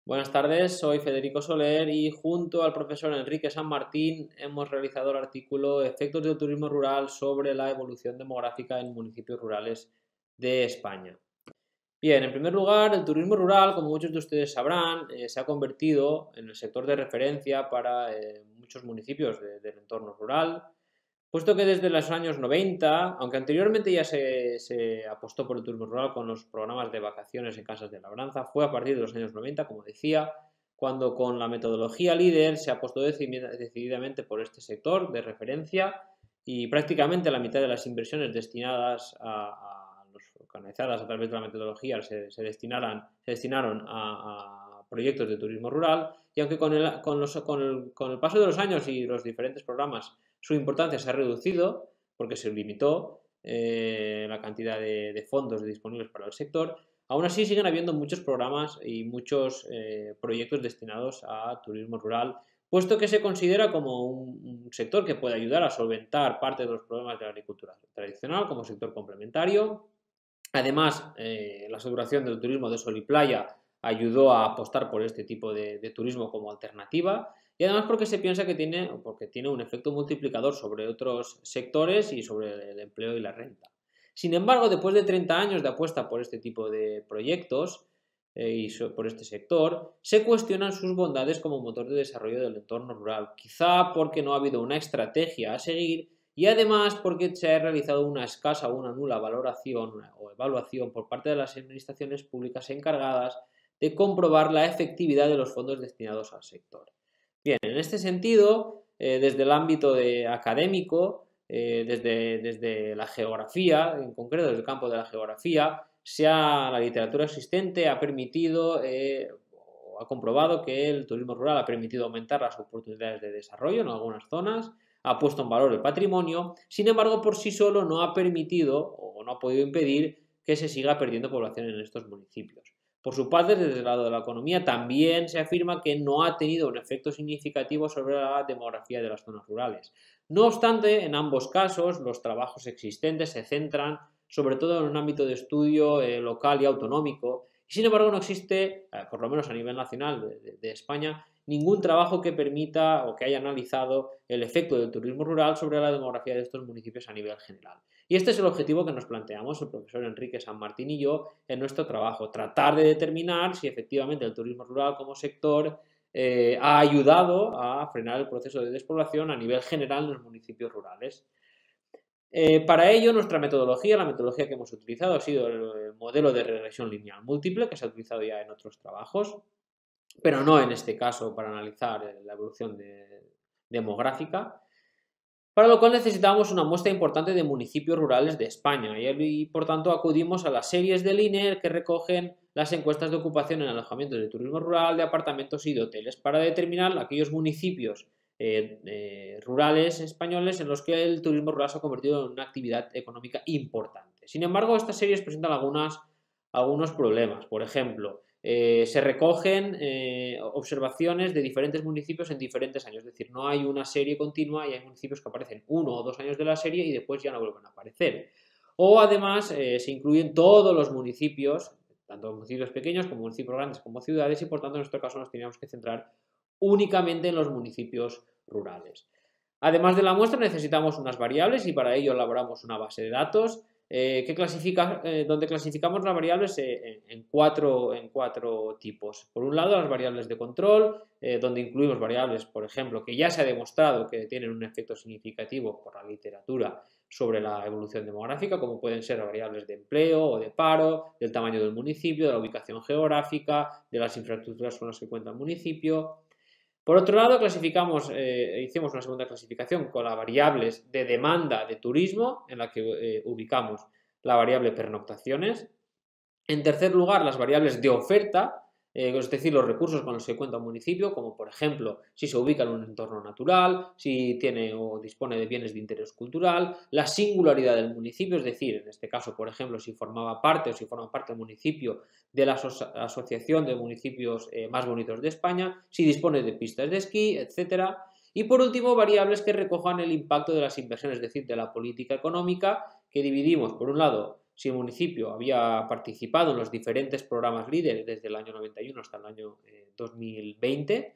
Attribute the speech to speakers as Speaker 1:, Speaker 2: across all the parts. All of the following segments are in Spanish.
Speaker 1: Buenas tardes, soy Federico Soler y junto al profesor Enrique San Martín hemos realizado el artículo Efectos del turismo rural sobre la evolución demográfica en municipios rurales de España. Bien, en primer lugar, el turismo rural, como muchos de ustedes sabrán, se ha convertido en el sector de referencia para muchos municipios del entorno rural, puesto que desde los años 90, aunque anteriormente ya se apostó por el turismo rural con los programas de vacaciones en casas de labranza, fue a partir de los años 90, como decía, cuando con la metodología LEADER se apostó decididamente por este sector de referencia y prácticamente la mitad de las inversiones destinadas canalizadas a través de la metodología se destinaron a proyectos de turismo rural, y aunque con el paso de los años y los diferentes programas su importancia se ha reducido porque se limitó la cantidad de fondos disponibles para el sector. Aún así siguen habiendo muchos programas y muchos proyectos destinados a turismo rural, puesto que se considera como un sector que puede ayudar a solventar parte de los problemas de la agricultura tradicional como sector complementario. Además, la saturación del turismo de sol y playa ayudó a apostar por este tipo de turismo como alternativa, y además porque se piensa que tiene un efecto multiplicador sobre otros sectores y sobre el empleo y la renta. Sin embargo, después de 30 años de apuesta por este tipo de proyectos por este sector, se cuestionan sus bondades como motor de desarrollo del entorno rural, quizá porque no ha habido una estrategia a seguir y además porque se ha realizado una escasa o una nula valoración o evaluación por parte de las administraciones públicas encargadas de comprobar la efectividad de los fondos destinados al sector. Bien, en este sentido, desde el ámbito académico, desde la geografía, en concreto desde el campo de la geografía, la literatura existente ha permitido o ha comprobado que el turismo rural ha permitido aumentar las oportunidades de desarrollo en algunas zonas, ha puesto en valor el patrimonio. Sin embargo, por sí solo no ha permitido o no ha podido impedir que se siga perdiendo población en estos municipios. Por su parte, desde el lado de la economía, también se afirma que no ha tenido un efecto significativo sobre la demografía de las zonas rurales. No obstante, en ambos casos, los trabajos existentes se centran sobre todo en un ámbito de estudio local y autonómico, y sin embargo no existe, por lo menos a nivel nacional de España, ningún trabajo que permita o que haya analizado el efecto del turismo rural sobre la demografía de estos municipios a nivel general. Y este es el objetivo que nos planteamos el profesor Enrique San Martín y yo en nuestro trabajo, tratar de determinar si efectivamente el turismo rural como sector ha ayudado a frenar el proceso de despoblación a nivel general en los municipios rurales. Para ello, nuestra metodología, la metodología que hemos utilizado ha sido el modelo de regresión lineal múltiple, que se ha utilizado ya en otros trabajos, pero no en este caso para analizar la evolución demográfica, para lo cual necesitábamos una muestra importante de municipios rurales de España y por tanto acudimos a las series del INE que recogen las encuestas de ocupación en alojamientos de turismo rural, de apartamentos y de hoteles para determinar aquellos municipios rurales españoles en los que el turismo rural se ha convertido en una actividad económica importante. Sin embargo, estas series presentan algunos problemas. Por ejemplo, se recogen observaciones de diferentes municipios en diferentes años, es decir, no hay una serie continua y hay municipios que aparecen 1 o 2 años de la serie y después ya no vuelven a aparecer. O además se incluyen todos los municipios, tanto municipios pequeños como municipios grandes como ciudades, y por tanto en nuestro caso nos teníamos que centrar únicamente en los municipios rurales. Además de la muestra necesitamos unas variables y para ello elaboramos una base de datos donde clasificamos las variables en cuatro tipos. Por un lado, las variables de control, donde incluimos variables, por ejemplo, que ya se ha demostrado que tienen un efecto significativo por la literatura sobre la evolución demográfica, como pueden ser variables de empleo o de paro, del tamaño del municipio, de la ubicación geográfica, de las infraestructuras con las que cuenta el municipio. Por otro lado, hicimos una segunda clasificación con las variables de demanda de turismo, en la que ubicamos la variable pernoctaciones. En tercer lugar, las variables de oferta, es decir, los recursos con los que cuenta un municipio, como por ejemplo si se ubica en un entorno natural, si tiene o dispone de bienes de interés cultural, la singularidad del municipio, es decir, en este caso, por ejemplo, si formaba parte o si forma parte del municipio de la Asociación de Municipios Más Bonitos de España, si dispone de pistas de esquí, etcétera. Y por último, variables que recojan el impacto de las inversiones, es decir, de la política económica, que dividimos, por un lado, si el municipio había participado en los diferentes programas líderes desde el año 91 hasta el año 2020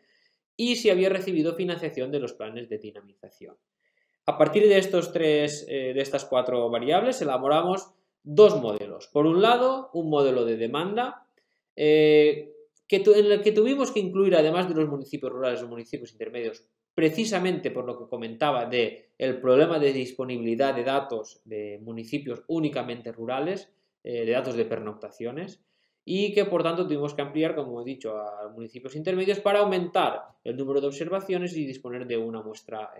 Speaker 1: y si había recibido financiación de los planes de dinamización. A partir de estas 4 variables elaboramos 2 modelos. Por un lado, un modelo de demanda en el que tuvimos que incluir, además de los municipios rurales, los municipios intermedios, precisamente por lo que comentaba del problema de disponibilidad de datos de municipios únicamente rurales, de datos de pernoctaciones, y que por tanto tuvimos que ampliar, como he dicho, a municipios intermedios para aumentar el número de observaciones y disponer de una muestra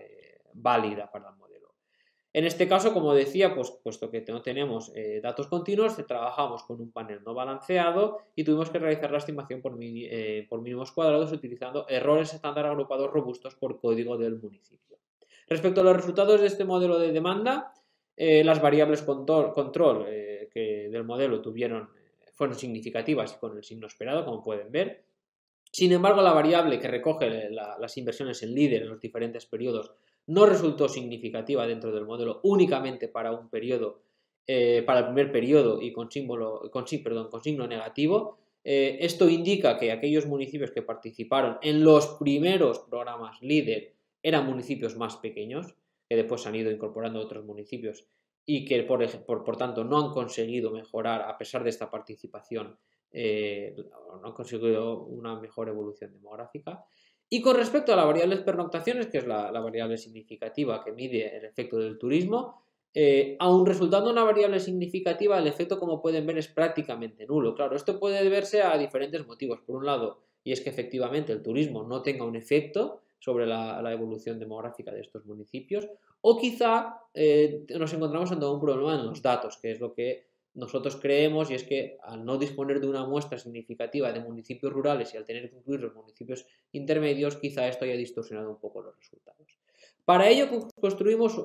Speaker 1: válida para el modelo. En este caso, como decía, puesto que no tenemos datos continuos, trabajamos con un panel no balanceado y tuvimos que realizar la estimación por mínimos cuadrados utilizando errores estándar agrupados robustos por código del municipio. Respecto a los resultados de este modelo de demanda, las variables control del modelo fueron significativas y con el signo esperado, como pueden ver. Sin embargo, la variable que recoge las inversiones en líder en los diferentes periodos no resultó significativa dentro del modelo únicamente para un periodo, para el primer periodo y con signo negativo. Esto indica que aquellos municipios que participaron en los primeros programas líder eran municipios más pequeños, que después han ido incorporando otros municipios y que por tanto no han conseguido mejorar a pesar de esta participación, no han conseguido una mejor evolución demográfica. Y con respecto a la variable pernoctaciones, que es la variable significativa que mide el efecto del turismo, aun resultando una variable significativa, el efecto, como pueden ver, es prácticamente nulo. Claro, esto puede deberse a diferentes motivos. Por un lado, y es que efectivamente el turismo no tenga un efecto sobre la evolución demográfica de estos municipios, o quizá nos encontramos ante un problema en los datos, que es lo que nosotros creemos, y es que al no disponer de una muestra significativa de municipios rurales y al tener que incluir los municipios intermedios, quizá esto haya distorsionado un poco los resultados. Para ello construimos,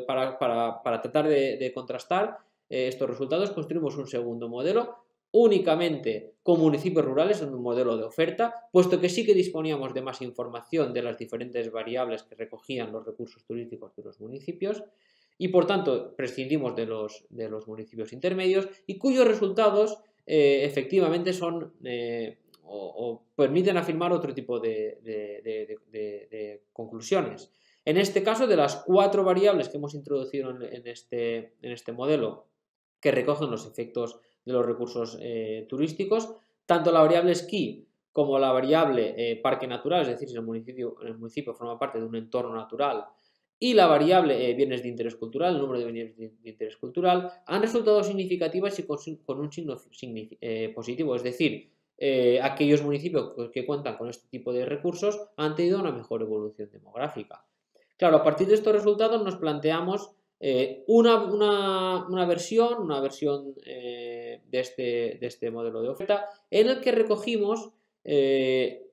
Speaker 1: para tratar de contrastar estos resultados, construimos un segundo modelo únicamente con municipios rurales, en un modelo de oferta, puesto que sí que disponíamos de más información de las diferentes variables que recogían los recursos turísticos de los municipios y por tanto prescindimos de los municipios intermedios y cuyos resultados efectivamente son o permiten afirmar otro tipo de conclusiones. En este caso, de las 4 variables que hemos introducido en este modelo que recogen los efectos de los recursos turísticos, tanto la variable esquí como la variable parque natural, es decir, si el municipio forma parte de un entorno natural, y la variable bienes de interés cultural, el número de bienes de interés cultural, han resultado significativas y con un signo positivo, es decir, aquellos municipios que cuentan con este tipo de recursos han tenido una mejor evolución demográfica. Claro, a partir de estos resultados nos planteamos una versión de este modelo de oferta en el que recogimos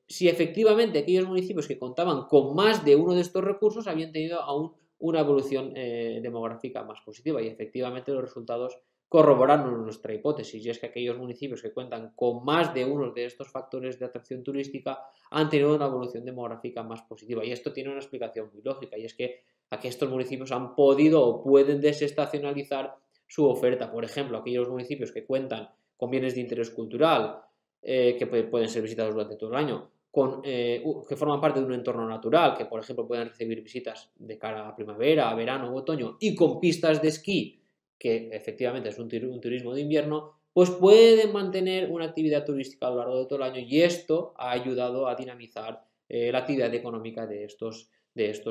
Speaker 1: si efectivamente aquellos municipios que contaban con más de uno de estos recursos habían tenido aún una evolución demográfica más positiva y efectivamente los resultados corroboraron nuestra hipótesis y es que aquellos municipios que cuentan con más de uno de estos factores de atracción turística han tenido una evolución demográfica más positiva y esto tiene una explicación muy lógica y es que estos municipios han podido o pueden desestacionalizar su oferta. Por ejemplo, aquellos municipios que cuentan con bienes de interés cultural que pueden ser visitados durante todo el año, que forman parte de un entorno natural, que por ejemplo pueden recibir visitas de cara a primavera, a verano o otoño, y con pistas de esquí, que efectivamente es un turismo de invierno, pues pueden mantener una actividad turística a lo largo de todo el año y esto ha ayudado a dinamizar la actividad económica de estos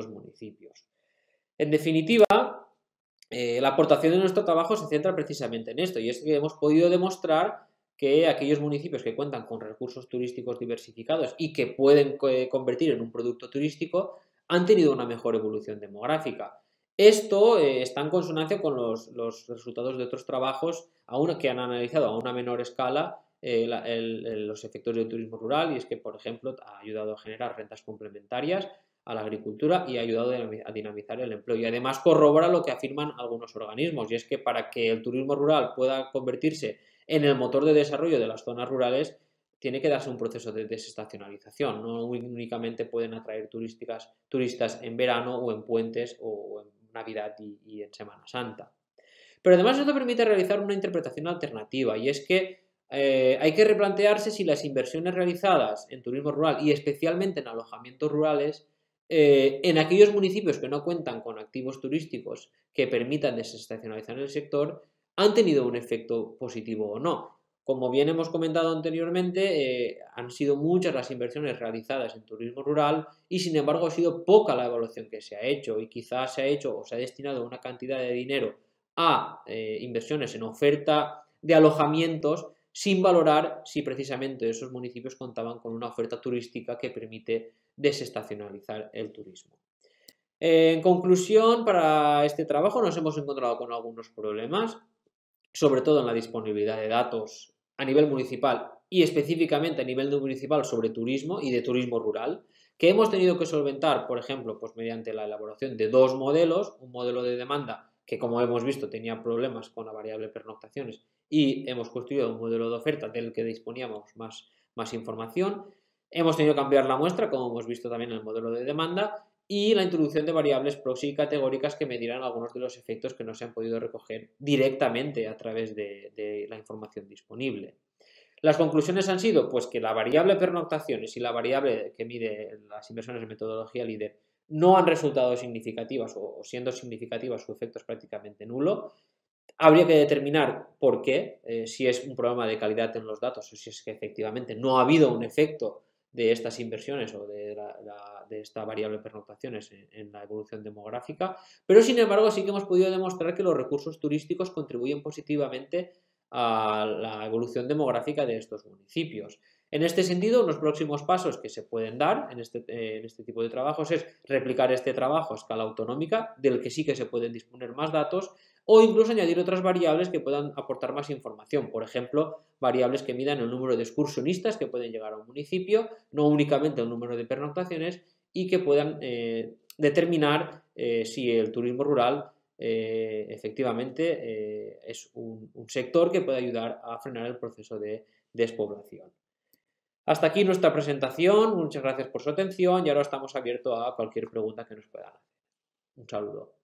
Speaker 1: municipios. En definitiva, la aportación de nuestro trabajo se centra precisamente en esto y es que hemos podido demostrar que aquellos municipios que cuentan con recursos turísticos diversificados y que pueden convertir en un producto turístico han tenido una mejor evolución demográfica. Esto está en consonancia con los resultados de otros trabajos que han analizado a una menor escala los efectos del turismo rural y es que, por ejemplo, ha ayudado a generar rentas complementarias a la agricultura y ha ayudado a dinamizar el empleo. Y además corrobora lo que afirman algunos organismos y es que para que el turismo rural pueda convertirse en el motor de desarrollo de las zonas rurales tiene que darse un proceso de desestacionalización. No únicamente pueden atraer turistas en verano o en puentes o en Navidad y en Semana Santa. Pero además esto permite realizar una interpretación alternativa y es que hay que replantearse si las inversiones realizadas en turismo rural y especialmente en alojamientos rurales, en aquellos municipios que no cuentan con activos turísticos que permitan desestacionalizar el sector, han tenido un efecto positivo o no. Como bien hemos comentado anteriormente, han sido muchas las inversiones realizadas en turismo rural y sin embargo ha sido poca la evaluación que se ha hecho y quizás se ha hecho o se ha destinado una cantidad de dinero a inversiones en oferta de alojamientos sin valorar si precisamente esos municipios contaban con una oferta turística que permite desestacionalizar el turismo. En conclusión, para este trabajo nos hemos encontrado con algunos problemas, sobre todo en la disponibilidad de datos a nivel municipal y específicamente a nivel municipal sobre turismo y de turismo rural, que hemos tenido que solventar, por ejemplo, pues mediante la elaboración de dos modelos, un modelo de demanda que, como hemos visto, tenía problemas con la variable pernoctaciones y hemos construido un modelo de oferta del que disponíamos más información. Hemos tenido que cambiar la muestra, como hemos visto también en el modelo de demanda, y la introducción de variables proxy y categóricas que medirán algunos de los efectos que no se han podido recoger directamente a través de la información disponible. Las conclusiones han sido pues, que la variable pernoctaciones y la variable que mide las inversiones en metodología LEADER no han resultado significativas o siendo significativas su efecto es prácticamente nulo. Habría que determinar por qué, si es un problema de calidad en los datos o si es que efectivamente no ha habido un efecto de estas inversiones o de esta variable pernoctaciones en la evolución demográfica, pero sin embargo sí que hemos podido demostrar que los recursos turísticos contribuyen positivamente a la evolución demográfica de estos municipios. En este sentido, los próximos pasos que se pueden dar en este tipo de trabajos es replicar este trabajo a escala autonómica, del que sí que se pueden disponer más datos, o incluso añadir otras variables que puedan aportar más información. Por ejemplo, variables que midan el número de excursionistas que pueden llegar a un municipio, no únicamente el número de pernoctaciones, y que puedan determinar si el turismo rural efectivamente es un sector que puede ayudar a frenar el proceso de despoblación. Hasta aquí nuestra presentación, muchas gracias por su atención y ahora estamos abiertos a cualquier pregunta que nos puedan hacer. Un saludo.